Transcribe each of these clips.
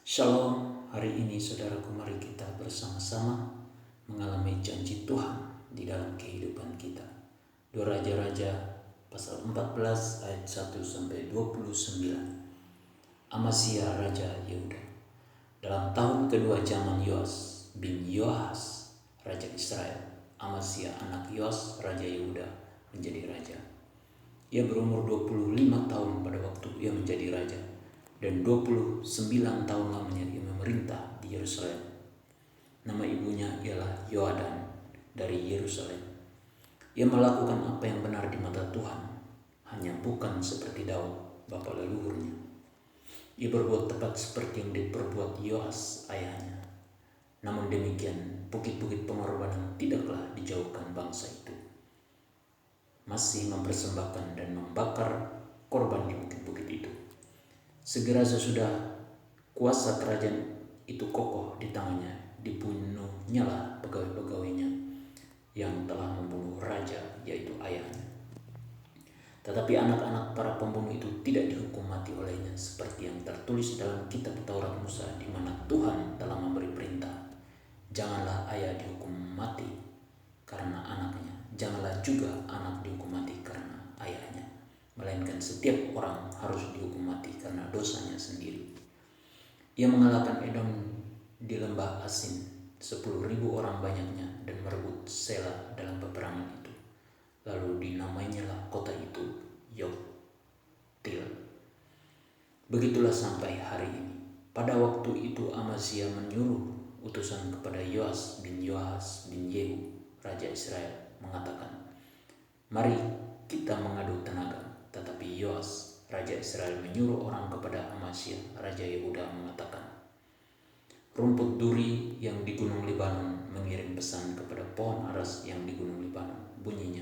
Shalom, hari ini saudaraku mari kita bersama-sama mengalami janji Tuhan di dalam kehidupan kita. 2 Raja-Raja pasal 14 ayat 1 sampai 29. Amasya Raja Yehuda. Dalam tahun kedua zaman Yoas bin Yoahas Raja Israel, Amasya anak Yoas Raja Yehuda menjadi raja. Ia berumur 25 tahun pada waktu ia menjadi raja, dan 29 tahun lamanya ia memerintah di Yerusalem. Nama ibunya ialah Yoadan dari Yerusalem. Ia melakukan apa yang benar di mata Tuhan, hanya bukan seperti Daud bapa leluhurnya. Ia berbuat tepat seperti yang diperbuat Yoas ayahnya. Namun demikian, bukit-bukit pengorbanan tidaklah dijauhkan bangsa itu. Masih mempersembahkan dan membakar korban di bukit-bukit itu. Segera sesudah kuasa kerajaan itu kokoh di tangannya, dibunuhnyalah pegawai-pegawainya yang telah membunuh raja, yaitu ayahnya. Tetapi anak-anak para pembunuh itu tidak dihukum mati olehnya, seperti yang tertulis dalam kitab Taurat Musa, di mana Tuhan telah memberi perintah, janganlah ayah dihukum mati karena anaknya, janganlah juga anak dihukum mati karena ayahnya, melainkan setiap orang harus dihukum mati karena dosanya sendiri. Ia mengalahkan Edom di lembah Asin, 10.000 orang banyaknya, dan merebut Sela dalam peperangan itu. Lalu dinamainyalah kota itu Yoktil. Begitulah sampai hari ini. Pada waktu itu Amasya menyuruh utusan kepada Yoas bin Yoahas bin Yehu Raja Israel, mengatakan, "Mari kita mengadu tenaga." Tetapi Yoas Raja Israel menyuruh orang kepada Amasya Raja Yehuda, mengatakan, "Rumput duri yang di gunung Libanon mengirim pesan kepada pohon aras yang di gunung Libanon. Bunyinya,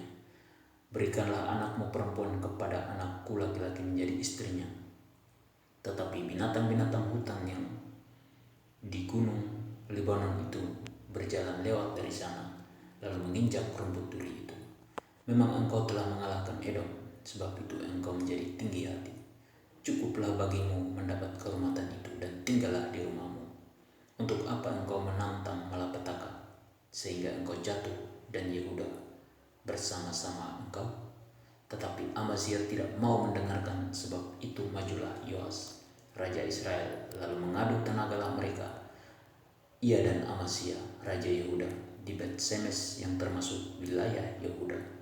berikanlah anakmu perempuan kepada anakku laki-laki menjadi istrinya. Tetapi binatang-binatang hutan yang di gunung Libanon itu berjalan lewat dari sana, lalu menginjak rumput duri itu. Memang engkau telah mengalahkan Edom, sebab itu engkau menjadi tinggi hati. Cukuplah bagimu mendapat kehormatan itu dan tinggallah di rumahmu. Untuk apa engkau menantang malapetaka, sehingga engkau jatuh dan Yehuda bersama-sama engkau?" Tetapi Amasya tidak mau mendengarkan, sebab itu majulah Yoas Raja Israel, lalu mengadu tenagalah mereka, ia dan Amasya Raja Yehuda, di Bet-Semes yang termasuk wilayah Yehuda.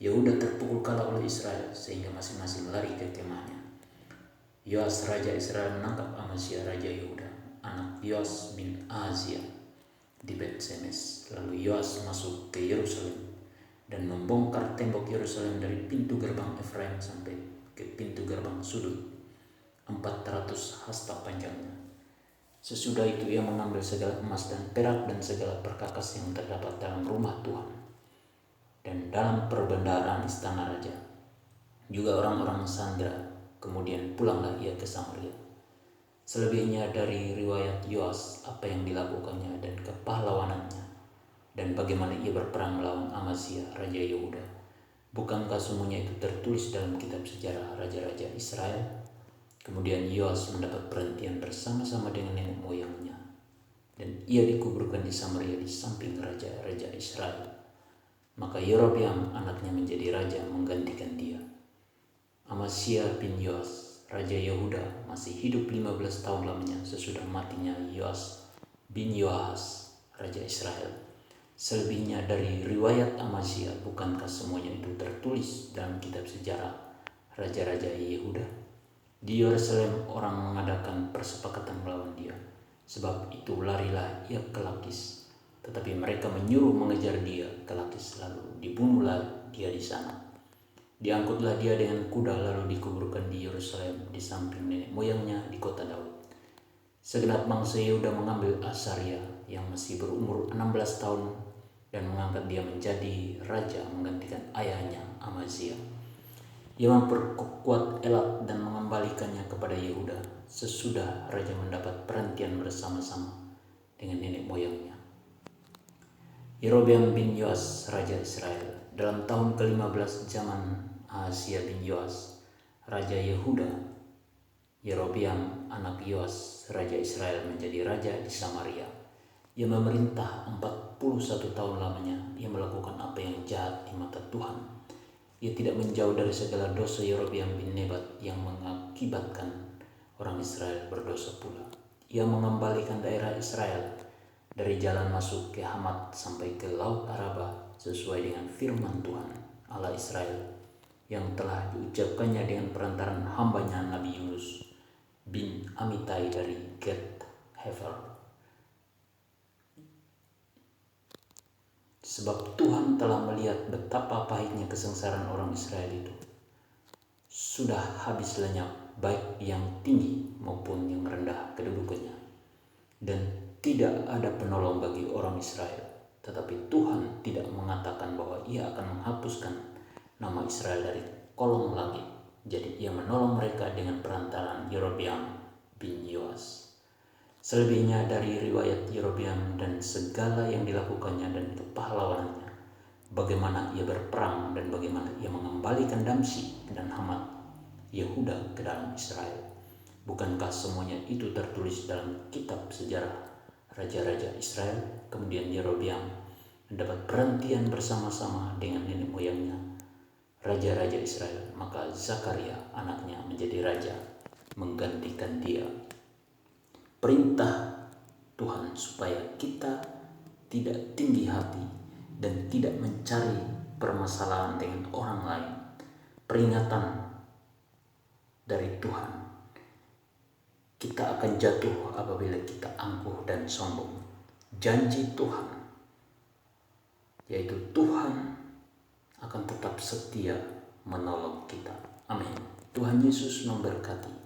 Yehuda terpukul kalah oleh Israel, sehingga masing-masing lari ke kemahnya. Yoas Raja Israel menangkap Amasya Raja Yehuda, anak Yoas bin Ahazia, di Bet-Semes. Lalu Yoas masuk ke Yerusalem dan membongkar tembok Yerusalem dari pintu gerbang Efraim sampai ke pintu gerbang sudut, 400 hasta panjangnya. Sesudah itu ia mengambil segala emas dan perak dan segala perkakas yang terdapat dalam rumah Tuhan dan dalam perbendaharaan istana raja, juga orang-orang Sandra. Kemudian pulanglah ia ke Samaria. Selebihnya dari riwayat Yoas, apa yang dilakukannya dan kepahlawanannya, dan bagaimana ia berperang melawan Amasya Raja Yehuda, bukankah semuanya itu tertulis dalam kitab sejarah Raja-Raja Israel? Kemudian Yoas mendapat perhentian bersama-sama dengan nenek moyangnya, dan ia dikuburkan di Samaria di samping raja-raja Israel. Maka Yerobeam anaknya menjadi raja menggantikan dia. Amasya bin Yoas Raja Yehuda masih hidup 15 tahun lamanya sesudah matinya Yoas bin Yoahas Raja Israel. Selebihnya dari riwayat Amasya, bukankah semuanya itu tertulis dalam kitab sejarah Raja-Raja Yehuda? Di Yerusalem orang mengadakan persepakatan melawan dia, sebab itu larilah ia ke Lakis. Tetapi mereka menyuruh mengejar dia ke Lakis, lalu dibunuhlah dia di sana. Diangkutlah dia dengan kuda, lalu dikuburkan di Yerusalem di samping nenek moyangnya di kota Daud. Segenap bangsa Yehuda mengambil Asaria yang masih berumur 16 tahun dan mengangkat dia menjadi raja menggantikan ayahnya Amasya. Ia memperkuat Elat dan mengembalikannya kepada Yehuda sesudah raja mendapat perhentian bersama-sama dengan nenek moyangnya. Yerobeam bin Yoas Raja Israel. Dalam tahun ke-15 zaman Ahazia bin Yoas Raja Yehuda, Yerobeam anak Yoas, Raja Israel, menjadi raja di Samaria. Ia memerintah 41 tahun lamanya. Ia melakukan apa yang jahat di mata Tuhan. Ia tidak menjauh dari segala dosa Yerobeam bin Nebat yang mengakibatkan orang Israel berdosa pula. Ia mengembalikan daerah Israel dari jalan masuk ke Hamat sampai ke Laut Araba sesuai dengan firman Tuhan Allah Israel yang telah diucapkannya dengan perantaran hambanya Nabi Yunus bin Amitai dari Geth Hefer. Sebab Tuhan telah melihat betapa pahitnya kesengsaraan orang Israel itu. Sudah habis lenyap baik yang tinggi maupun yang rendah kedudukannya. Dan tidak ada penolong bagi orang Israel. Tetapi Tuhan tidak mengatakan bahwa ia akan menghapuskan nama Israel dari kolong langit. Jadi ia menolong mereka dengan perantaran Yerobeam bin Yoas. Selebihnya dari riwayat Yerobeam dan segala yang dilakukannya dan kepahlawanannya, bagaimana ia berperang dan bagaimana ia mengembalikan Damsyik dan Hamat Yehuda ke dalam Israel. Bukankah semuanya itu tertulis dalam kitab sejarah Raja-Raja Israel? Kemudian Yerobeam mendapat perhentian bersama-sama dengan nenek moyangnya, Raja-Raja Israel. Maka Zakaria anaknya menjadi raja menggantikan dia. Perintah Tuhan supaya kita tidak tinggi hati dan tidak mencari permasalahan dengan orang lain. Peringatan dari Tuhan, kita akan jatuh apabila kita angkuh dan sombong. Janji Tuhan, yaitu Tuhan akan tetap setia menolong kita. Amin. Tuhan Yesus memberkati.